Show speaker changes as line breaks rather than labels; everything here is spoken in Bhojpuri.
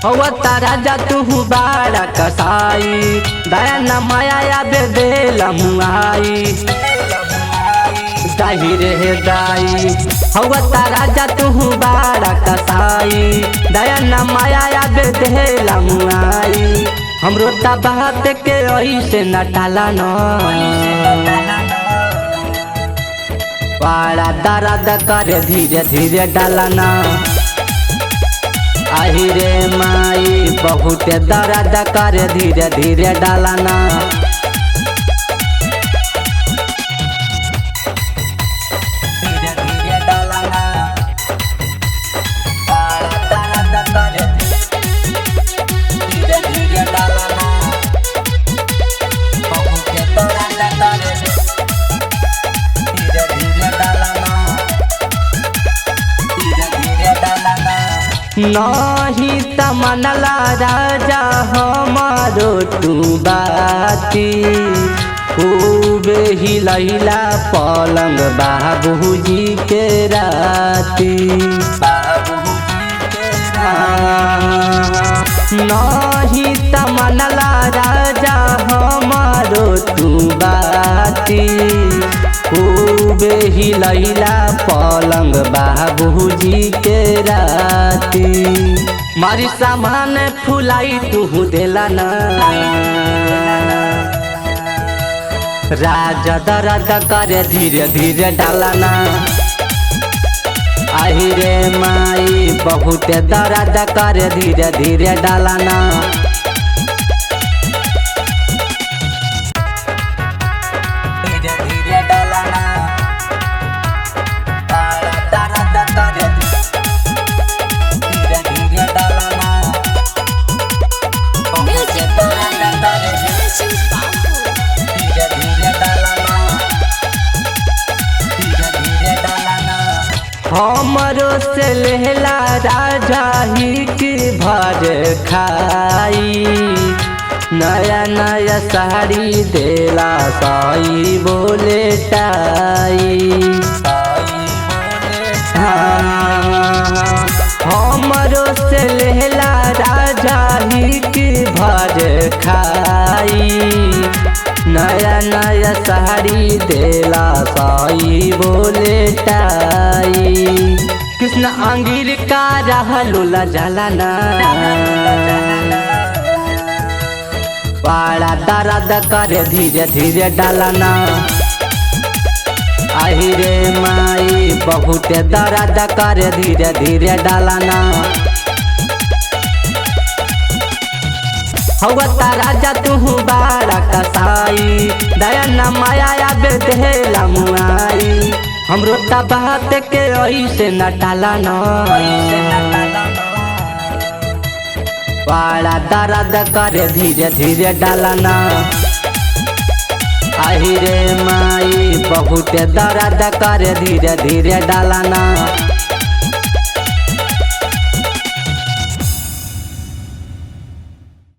तारा जा तू बाड़ा कसाई दया न माया बेदेला मुआई दाही रे दाई तारा जा तू बाड़ा कसाई दया न माया बेदेला मुआई हमरो बात के ऐसे न टाला न बड़ा दर्द करे धीरे धीरे डालना आही रे माई बहुत दर्द करे धीरे धीरे डालना धीरे धीरे डालना बड़ा दर्द करे धीरे धीरे डालना बहुत दर्द करे धीरे धीरे डालना धीरे धीरे डालना नहीं तमनला राजा हमारो तू बाती खूबे हिलैला पलंग बाबूजी के राती नहीं तमनला राजा हमारो तू बाती खूबे हिलैला पलंग बाबूजी के राती मारी सामान फुलाई तू देला ना राजा दर्द करे धीरे धीरे डालना आही रे माई बहुत दर्द करे धीरे धीरे डालना हमरो से लेला राजा ही की भर खाई नया नया साड़ी देला साई बोले टाई हमरो से लेला राजा ही की भर खाई नया नया साड़ी देला साई बोले टाई कृष्ण अंगीर का रहलूला जलाना बड़ा दर्द करे धीरे धीरे डालना आही रे माई बहुत दर्द करे धीरे धीरे डालना तारा जा तू बाड़ा कसाई दया न माया बेदेला मुआई हमरो बात के ऐसे न टाला न बड़ा दर्द करे धीरे धीरे डालना आही रे माई बहुत दर्द करे धीरे धीरे डालना।